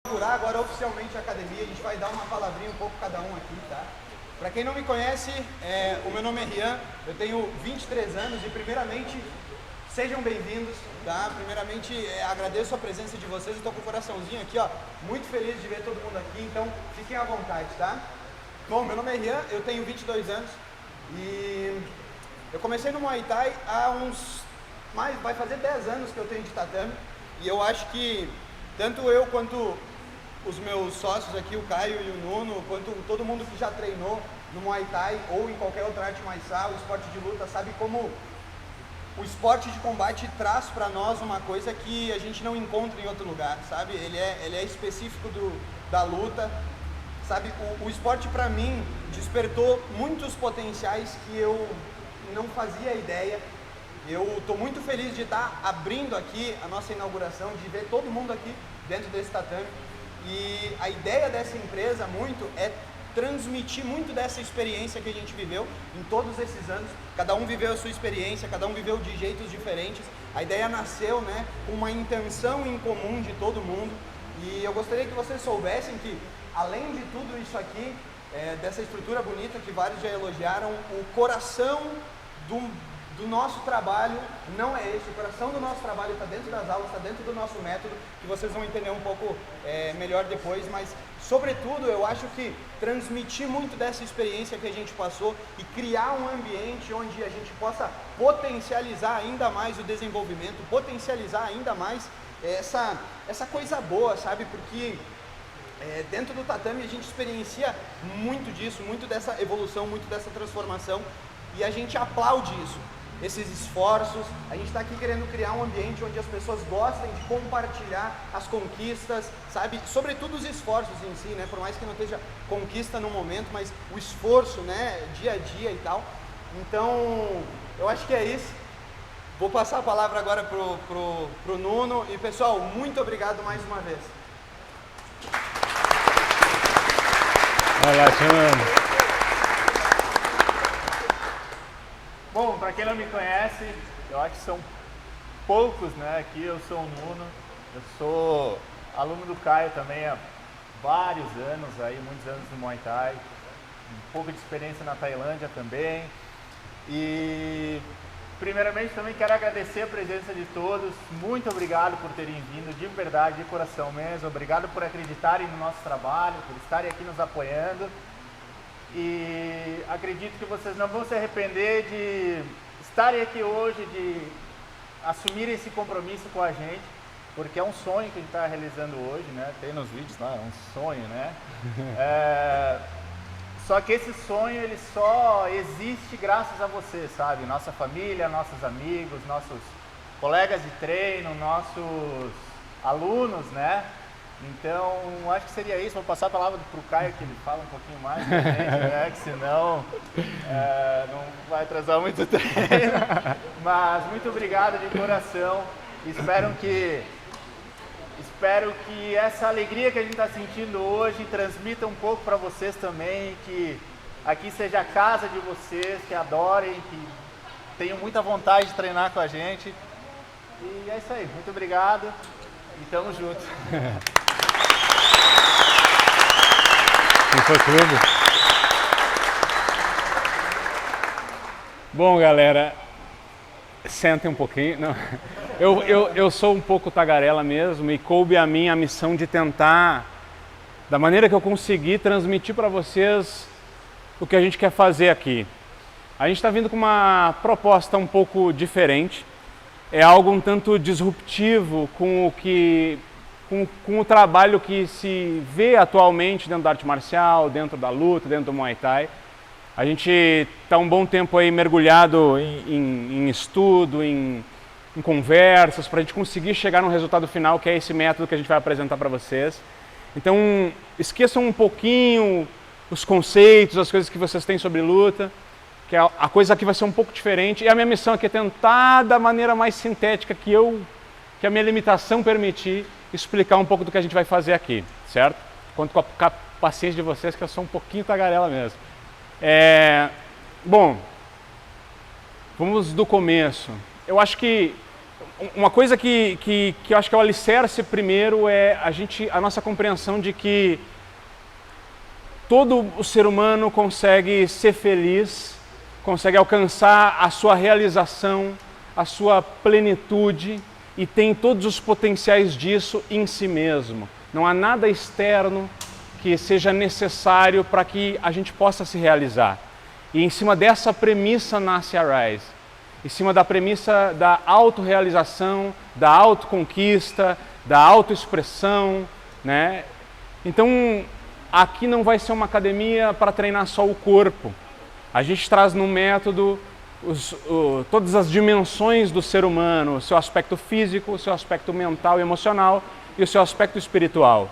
inaugurar agora oficialmente a academia, a gente vai dar uma palavrinha um pouco cada um aqui, tá? Para quem não me conhece, o meu nome é Rian, eu tenho 23 anos e primeiramente, sejam bem-vindos, tá? Primeiramente, agradeço a presença de vocês, eu tô com o coraçãozinho aqui, ó, muito feliz de ver todo mundo aqui, então fiquem à vontade, tá? Bom, meu nome é Rian, eu tenho 22 anos e eu comecei no Muay Thai há vai fazer 10 anos que eu tenho de tatame e eu acho que tanto eu quanto os meus sócios aqui, o Caio e o Nuno, quanto todo mundo que já treinou no Muay Thai ou em qualquer outra arte marcial, o esporte de luta, sabe como o esporte de combate traz para nós uma coisa que a gente não encontra em outro lugar, sabe? Ele é específico da luta, sabe? O esporte para mim despertou muitos potenciais que eu não fazia ideia. Eu estou muito feliz de estar abrindo aqui a nossa inauguração, de ver todo mundo aqui dentro desse tatame. E a ideia dessa empresa é transmitir muito dessa experiência que a gente viveu em todos esses anos. Cada um viveu a sua experiência, cada um viveu de jeitos diferentes. A ideia nasceu, né, com uma intenção em comum de todo mundo. E eu gostaria que vocês soubessem que, além de tudo isso aqui, dessa estrutura bonita que vários já elogiaram, o coração do nosso trabalho não é esse. O coração do nosso trabalho está dentro das aulas, está dentro do nosso método, que vocês vão entender um pouco melhor depois, mas sobretudo eu acho que transmitir muito dessa experiência que a gente passou e criar um ambiente onde a gente possa potencializar ainda mais o desenvolvimento, potencializar ainda mais essa coisa boa, sabe? Porque dentro do tatame a gente experiencia muito disso, muito dessa evolução, muito dessa transformação, e a gente aplaude isso. Esses esforços, a gente está aqui querendo criar um ambiente onde as pessoas gostem de compartilhar as conquistas, sabe? Sobretudo os esforços em si, né? Por mais que não esteja conquista no momento, mas o esforço, né? Dia a dia e tal. Então, eu acho que é isso. Vou passar a palavra agora pro Nuno. E pessoal, muito obrigado mais uma vez. Relaxando. Bom, para quem não me conhece, eu acho que são poucos, né? Aqui eu sou o Nuno, eu sou aluno do Caio também há vários anos, muitos anos no Muay Thai, um pouco de experiência na Tailândia também. E primeiramente também quero agradecer a presença de todos, muito obrigado por terem vindo, de verdade, de coração mesmo, obrigado por acreditarem no nosso trabalho, por estarem aqui nos apoiando. E acredito que vocês não vão se arrepender de estarem aqui hoje, de assumirem esse compromisso com a gente, porque é um sonho que a gente está realizando hoje, né? Tem nos vídeos lá, é um sonho, né? Só que esse sonho ele só existe graças a vocês, sabe? Nossa família, nossos amigos, nossos colegas de treino, nossos alunos, né? Então, acho que seria isso. Vou passar a palavra para o Caio, que ele fala um pouquinho mais pra gente, né? Que senão não vai atrasar muito treino. Mas muito obrigado de coração. Espero que essa alegria que a gente está sentindo hoje transmita um pouco para vocês também, que aqui seja a casa de vocês, que adorem, que tenham muita vontade de treinar com a gente. E é isso aí. Muito obrigado e tamo junto. Foi tudo. Bom, galera, sentem um pouquinho. Não. Eu sou um pouco tagarela mesmo e coube a mim a missão de tentar, da maneira que eu consegui, transmitir para vocês o que a gente quer fazer aqui. A gente está vindo com uma proposta um pouco diferente, é algo um tanto disruptivo com o trabalho que se vê atualmente dentro da arte marcial, dentro da luta, dentro do Muay Thai. A gente está um bom tempo aí mergulhado em estudo, em conversas, para a gente conseguir chegar no resultado final, que é esse método que a gente vai apresentar para vocês. Então, esqueçam um pouquinho os conceitos, as coisas que vocês têm sobre luta, que a coisa aqui vai ser um pouco diferente. E a minha missão aqui é tentar, da maneira mais sintética que a minha limitação permitir, explicar um pouco do que a gente vai fazer aqui, certo? Conto com a paciência de vocês, que eu sou um pouquinho tagarela mesmo. Bom, vamos do começo. Eu acho que uma coisa que eu acho que é o alicerce primeiro é a nossa compreensão de que todo o ser humano consegue ser feliz, consegue alcançar a sua realização, a sua plenitude e tem todos os potenciais disso em si mesmo. Não há nada externo que seja necessário para que a gente possa se realizar. E em cima dessa premissa nasce a Rise. Em cima da premissa da autorrealização, da autoconquista, da autoexpressão, né? Então, aqui não vai ser uma academia para treinar só o corpo. A gente traz no método todas as dimensões do ser humano, o seu aspecto físico, o seu aspecto mental e emocional e o seu aspecto espiritual.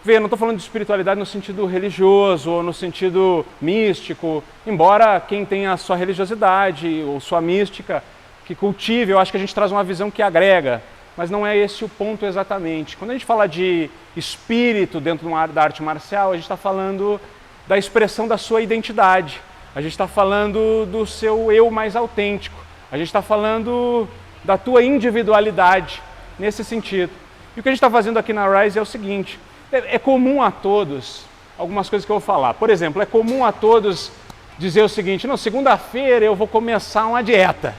Veja, não estou falando de espiritualidade no sentido religioso ou no sentido místico, embora quem tenha a sua religiosidade ou sua mística que cultive, eu acho que a gente traz uma visão que agrega, mas não é esse o ponto exatamente. Quando a gente fala de espírito dentro da arte marcial, a gente está falando da expressão da sua identidade, a gente está falando do seu eu mais autêntico, a gente está falando da tua individualidade, nesse sentido. E o que a gente está fazendo aqui na Rise é o seguinte: é comum a todos, algumas coisas que eu vou falar. Por exemplo, é comum a todos dizer o seguinte: não, segunda-feira eu vou começar uma dieta.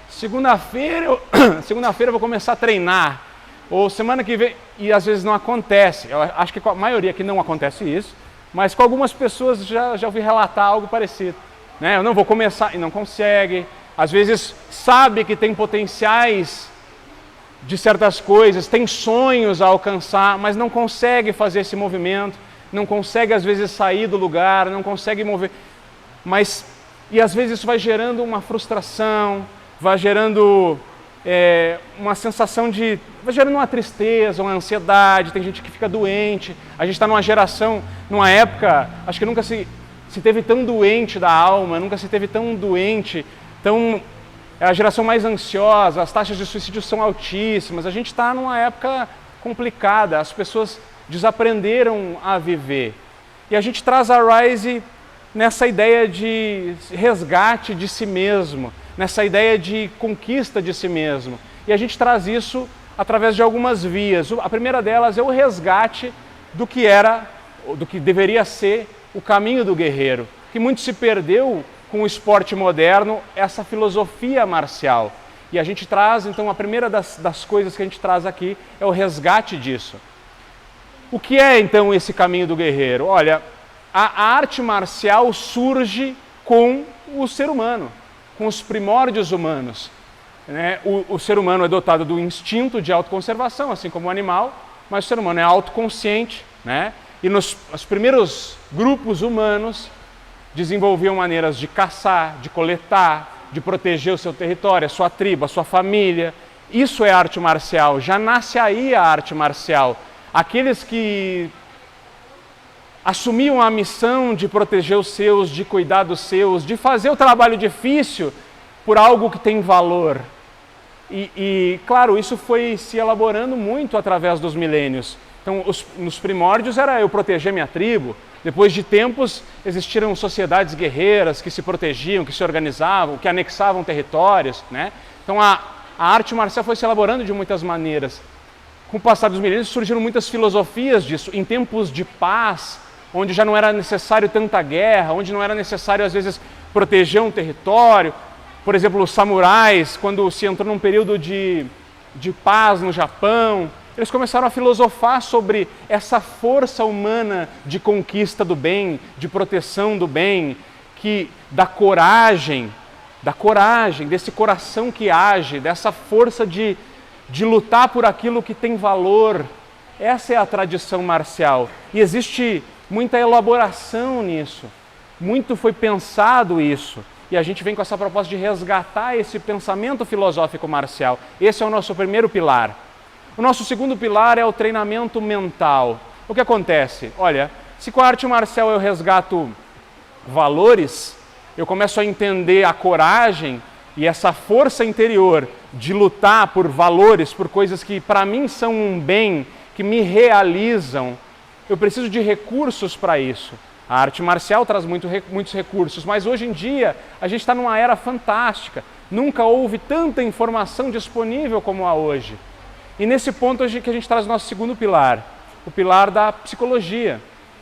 Segunda-feira eu vou começar a treinar. Ou semana que vem, e às vezes não acontece. Eu acho que com a maioria que não acontece isso, mas com algumas pessoas já ouvi relatar algo parecido. Né? Eu não vou começar e não consegue. Às vezes sabe que tem potenciais de certas coisas, tem sonhos a alcançar, mas não consegue fazer esse movimento, não consegue às vezes sair do lugar, não consegue mover. E às vezes isso vai gerando uma frustração, vai gerando uma sensação vai gerando uma tristeza, uma ansiedade, tem gente que fica doente. A gente está numa geração, numa época, acho que nunca se teve tão doente da alma, nunca se teve tão doente, é a geração mais ansiosa, as taxas de suicídio são altíssimas, a gente está numa época complicada, as pessoas desaprenderam a viver. E a gente traz a Rise nessa ideia de resgate de si mesmo, nessa ideia de conquista de si mesmo. E a gente traz isso através de algumas vias. A primeira delas é o resgate do que deveria ser o caminho do guerreiro, que muito se perdeu com o esporte moderno, essa filosofia marcial. E a gente traz, então, a primeira das coisas que a gente traz aqui é o resgate disso. O que é, então, esse caminho do guerreiro? Olha, a arte marcial surge com o ser humano, com os primórdios humanos. Né? O ser humano é dotado do instinto de autoconservação, assim como o animal, mas o ser humano é autoconsciente, né? E os primeiros grupos humanos desenvolviam maneiras de caçar, de coletar, de proteger o seu território, a sua tribo, a sua família. Isso é arte marcial, já nasce aí a arte marcial. Aqueles que assumiam a missão de proteger os seus, de cuidar dos seus, de fazer o trabalho difícil por algo que tem valor. E claro, isso foi se elaborando muito através dos milênios. Então, nos primórdios era eu proteger minha tribo. Depois de tempos, existiram sociedades guerreiras que se protegiam, que se organizavam, que anexavam territórios, né? Então, a arte marcial foi se elaborando de muitas maneiras. Com o passar dos milênios, surgiram muitas filosofias disso. Em tempos de paz, onde já não era necessário tanta guerra, onde não era necessário, às vezes, proteger um território. Por exemplo, os samurais, quando se entrou num período de paz no Japão, eles começaram a filosofar sobre essa força humana de conquista do bem, de proteção do bem, da coragem, desse coração que age, dessa força de lutar por aquilo que tem valor. Essa é a tradição marcial. E existe muita elaboração nisso. Muito foi pensado isso. E a gente vem com essa proposta de resgatar esse pensamento filosófico marcial. Esse é o nosso primeiro pilar. O nosso segundo pilar é o treinamento mental. O que acontece? Olha, se com a arte marcial eu resgato valores, eu começo a entender a coragem e essa força interior de lutar por valores, por coisas que para mim são um bem, que me realizam, eu preciso de recursos para isso. A arte marcial traz muitos recursos, mas hoje em dia a gente está numa era fantástica. Nunca houve tanta informação disponível como há hoje. E nesse ponto que a gente traz o nosso segundo pilar, o pilar da psicologia.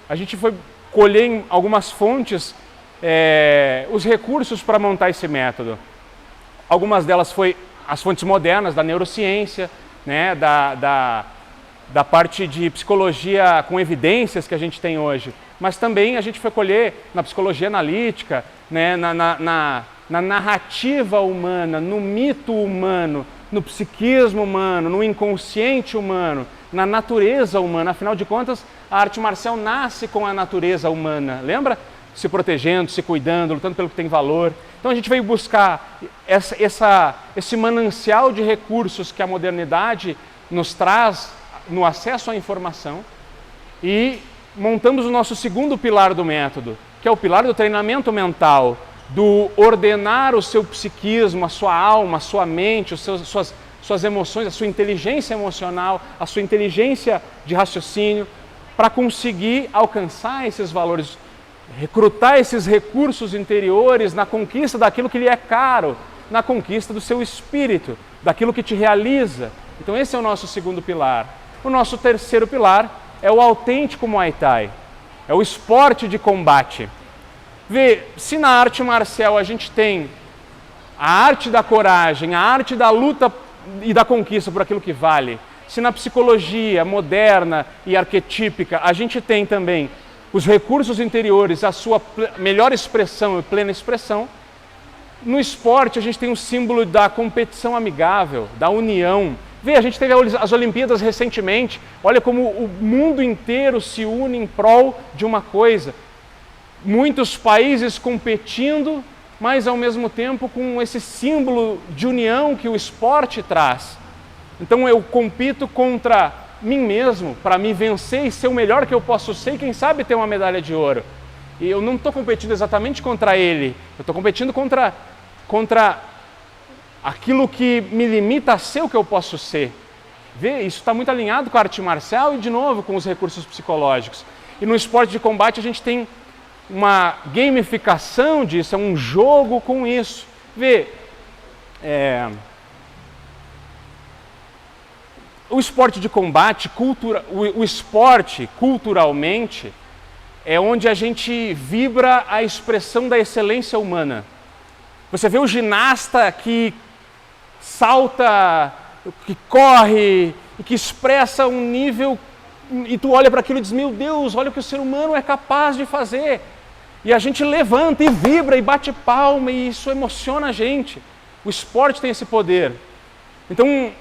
A gente foi colher em algumas fontes os recursos para montar esse método. Algumas delas foi as fontes modernas da neurociência, né, da parte de psicologia com evidências que a gente tem hoje, mas também a gente foi colher na psicologia analítica, né, na narrativa humana, no mito humano, no psiquismo humano, no inconsciente humano, na natureza humana. Afinal de contas, a arte marcial nasce com a natureza humana, lembra? Se protegendo, se cuidando, lutando pelo que tem valor. Então a gente veio buscar esse manancial de recursos que a modernidade nos traz no acesso à informação e montamos o nosso segundo pilar do método, que é o pilar do treinamento mental, do ordenar o seu psiquismo, a sua alma, a sua mente, suas emoções, a sua inteligência emocional, a sua inteligência de raciocínio, para conseguir alcançar esses valores, recrutar esses recursos interiores na conquista daquilo que lhe é caro, na conquista do seu espírito, daquilo que te realiza. Então esse é o nosso segundo pilar. O nosso terceiro pilar é o autêntico Muay Thai, é o esporte de combate. Vê, se na arte marcial a gente tem a arte da coragem, a arte da luta e da conquista por aquilo que vale, se na psicologia moderna e arquetípica a gente tem também os recursos interiores, a sua melhor expressão e plena expressão, no esporte a gente tem um símbolo da competição amigável, da união. Vê, a gente teve as Olimpíadas recentemente, olha como o mundo inteiro se une em prol de uma coisa. Muitos países competindo, mas ao mesmo tempo com esse símbolo de união que o esporte traz. Então eu compito contra mim mesmo, para me vencer e ser o melhor que eu posso ser e quem sabe ter uma medalha de ouro. E eu não estou competindo exatamente contra ele, eu estou competindo contra aquilo que me limita a ser o que eu posso ser. Vê, isso está muito alinhado com a arte marcial e, de novo, com os recursos psicológicos. E no esporte de combate a gente tem uma gamificação disso, é um jogo com isso. Vê, o esporte de combate, o esporte culturalmente, é onde a gente vibra a expressão da excelência humana. Você vê o ginasta que salta, que corre e que expressa um nível, e tu olha para aquilo e diz, meu Deus, olha o que o ser humano é capaz de fazer. E a gente levanta e vibra e bate palma e isso emociona a gente. O esporte tem esse poder. Então,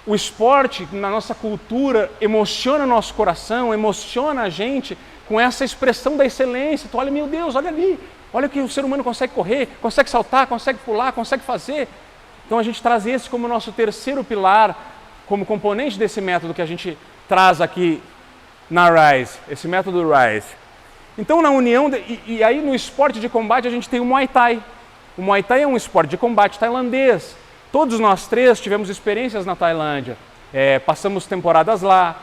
o esporte, na nossa cultura, emociona o nosso coração, emociona a gente com essa expressão da excelência. Tu olha, meu Deus, olha ali, olha o que o ser humano consegue correr, consegue saltar, consegue pular, consegue fazer. Então a gente traz esse como nosso terceiro pilar, como componente desse método que a gente traz aqui na Rise, esse método Rise. Então na união, e aí no esporte de combate a gente tem o Muay Thai. O Muay Thai é um esporte de combate tailandês. Todos nós três tivemos experiências na Tailândia, passamos temporadas lá,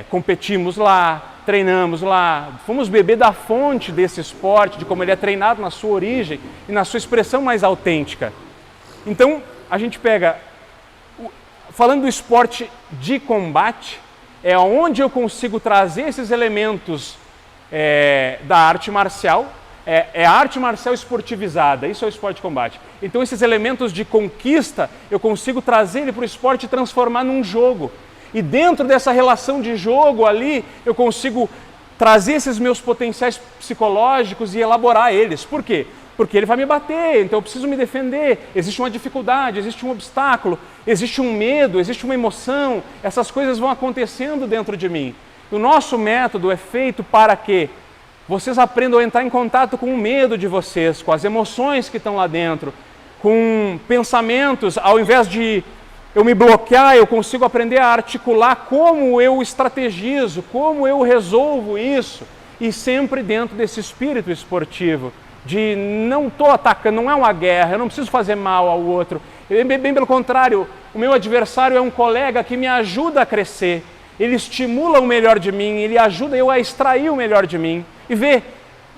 competimos lá, treinamos lá, fomos beber da fonte desse esporte, de como ele é treinado na sua origem e na sua expressão mais autêntica. Então, a gente pega, falando do esporte de combate, é onde eu consigo trazer esses elementos da arte marcial, é a arte marcial esportivizada, isso é o esporte de combate. Então esses elementos de conquista, eu consigo trazer ele para o esporte e transformar num jogo. E dentro dessa relação de jogo ali, eu consigo trazer esses meus potenciais psicológicos e elaborar eles. Por quê? Porque ele vai me bater, então eu preciso me defender, existe uma dificuldade, existe um obstáculo, existe um medo, existe uma emoção, essas coisas vão acontecendo dentro de mim. O nosso método é feito para que vocês aprendam a entrar em contato com o medo de vocês, com as emoções que estão lá dentro, com pensamentos, ao invés de eu me bloquear, eu consigo aprender a articular como eu estrategizo, como eu resolvo isso, e sempre dentro desse espírito esportivo, de não estou atacando, não é uma guerra, eu não preciso fazer mal ao outro, bem pelo contrário, o meu adversário é um colega que me ajuda a crescer, ele estimula o melhor de mim, ele ajuda eu a extrair o melhor de mim. E vê,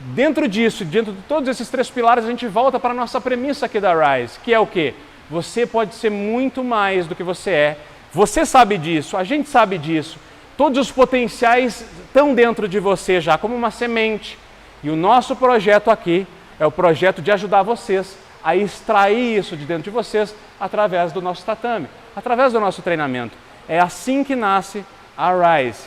dentro disso, dentro de todos esses 3 pilares, a gente volta para a nossa premissa aqui da Rise, que é o quê? Você pode ser muito mais do que você é. Você sabe disso, a gente sabe disso. Todos os potenciais estão dentro de você já, como uma semente. E o nosso projeto aqui é o projeto de ajudar vocês a extrair isso de dentro de vocês através do nosso tatame, através do nosso treinamento. É assim que nasce a Rise.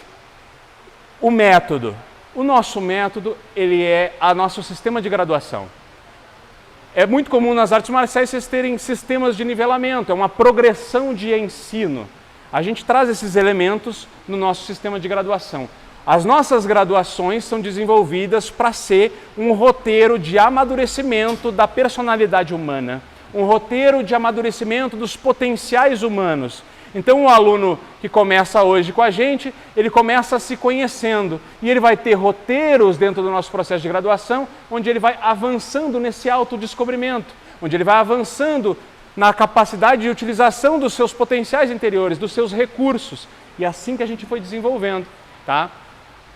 O método. O nosso método, ele é o nosso sistema de graduação. É muito comum nas artes marciais vocês terem sistemas de nivelamento, é uma progressão de ensino. A gente traz esses elementos no nosso sistema de graduação. As nossas graduações são desenvolvidas para ser um roteiro de amadurecimento da personalidade humana, um roteiro de amadurecimento dos potenciais humanos. Então o aluno que começa hoje com a gente, ele começa se conhecendo e ele vai ter roteiros dentro do nosso processo de graduação, onde ele vai avançando nesse autodescobrimento, onde ele vai avançando na capacidade de utilização dos seus potenciais interiores, dos seus recursos. E é assim que a gente foi desenvolvendo, tá?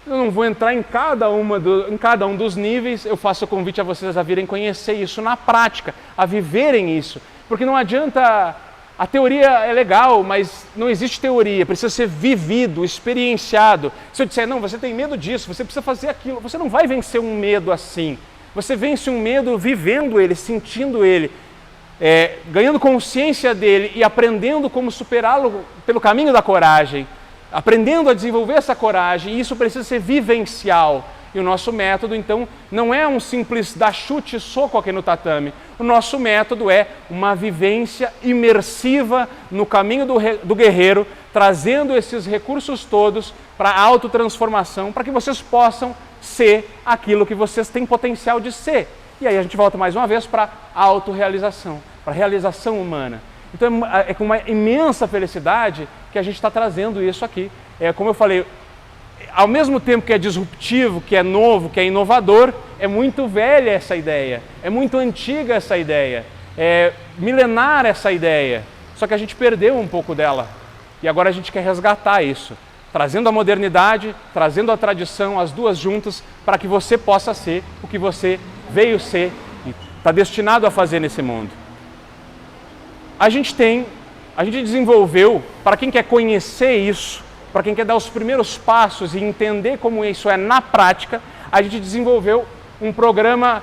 Eu não vou entrar em cada um dos níveis, eu faço o convite a vocês a virem conhecer isso na prática, a viverem isso, porque não adianta, a teoria é legal, mas não existe teoria, precisa ser vivido, experienciado. Se eu disser, não, você tem medo disso, você precisa fazer aquilo, você não vai vencer um medo assim, você vence um medo vivendo ele, sentindo ele, ganhando consciência dele e aprendendo como superá-lo pelo caminho da coragem, aprendendo a desenvolver essa coragem, e isso precisa ser vivencial. E o nosso método, então, não é um simples dar chute e soco aqui no tatame. O nosso método é uma vivência imersiva no caminho do guerreiro, trazendo esses recursos todos para a autotransformação, para que vocês possam ser aquilo que vocês têm potencial de ser. E aí a gente volta mais uma vez para a autorrealização, para a realização humana. Então é com uma imensa felicidade que a gente está trazendo isso aqui. Como eu falei, ao mesmo tempo que é disruptivo, que é novo, que é inovador, é muito velha essa ideia, é muito antiga essa ideia, é milenar essa ideia, só que a gente perdeu um pouco dela e agora a gente quer resgatar isso, trazendo a modernidade, trazendo a tradição, as duas juntas, para que você possa ser o que você veio ser e está destinado a fazer nesse mundo. A gente desenvolveu, para quem quer conhecer isso, para quem quer dar os primeiros passos e entender como isso é na prática, a gente desenvolveu um programa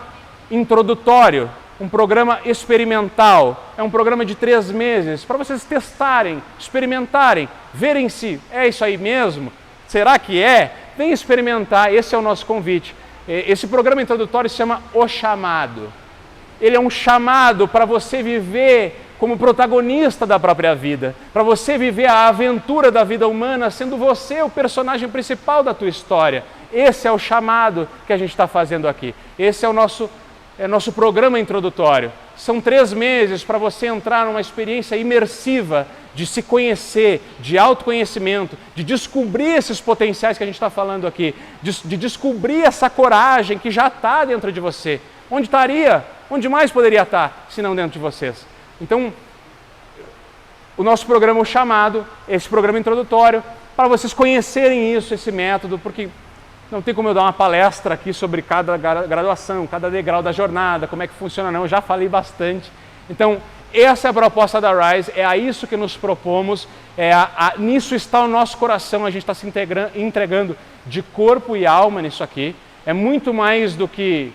introdutório, um programa experimental. É um programa de 3 meses para vocês testarem, experimentarem, verem se é isso aí mesmo, será que é? Vem experimentar, esse é o nosso convite. Esse programa introdutório se chama O Chamado. Ele é um chamado para você viver como protagonista da própria vida, para você viver a aventura da vida humana, sendo você o personagem principal da tua história. Esse é o chamado que a gente está fazendo aqui. Esse é o nosso programa introdutório. São 3 meses para você entrar numa experiência imersiva de se conhecer, de autoconhecimento, de descobrir esses potenciais que a gente está falando aqui, de descobrir essa coragem que já está dentro de você. Onde estaria? Onde mais poderia estar, se não dentro de vocês? Então, o nosso programa, o chamado, esse programa introdutório, para vocês conhecerem isso, esse método, porque não tem como eu dar uma palestra aqui sobre cada graduação, cada degrau da jornada, como é que funciona não, eu já falei bastante. Então, essa é a proposta da Rise, é a isso que nos propomos, nisso está o nosso coração, a gente está se entregando de corpo e alma nisso aqui. É muito mais do que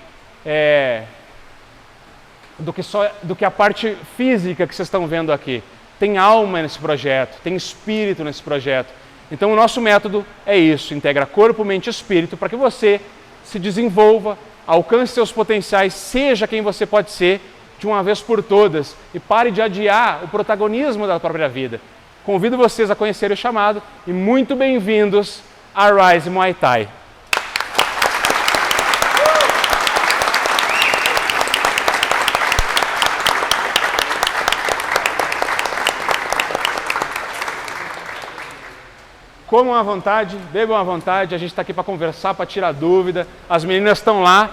a parte física que vocês estão vendo aqui. Tem alma nesse projeto, tem espírito nesse projeto. Então o nosso método é isso, integra corpo, mente e espírito para que você se desenvolva, alcance seus potenciais, seja quem você pode ser de uma vez por todas e pare de adiar o protagonismo da própria vida. Convido vocês a conhecerem o chamado e muito bem-vindos a Rise Muay Thai. Comam à vontade, bebam à vontade, a gente está aqui para conversar, para tirar dúvida, as meninas estão lá.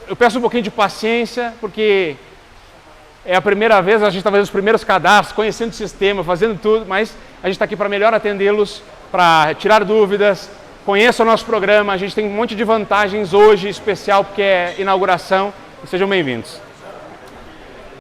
Eu peço um pouquinho de paciência, porque é a primeira vez, a gente está fazendo os primeiros cadastros, conhecendo o sistema, fazendo tudo, mas a gente está aqui para melhor atendê-los, para tirar dúvidas, conheçam o nosso programa, a gente tem um monte de vantagens hoje especial porque é inauguração e sejam bem-vindos.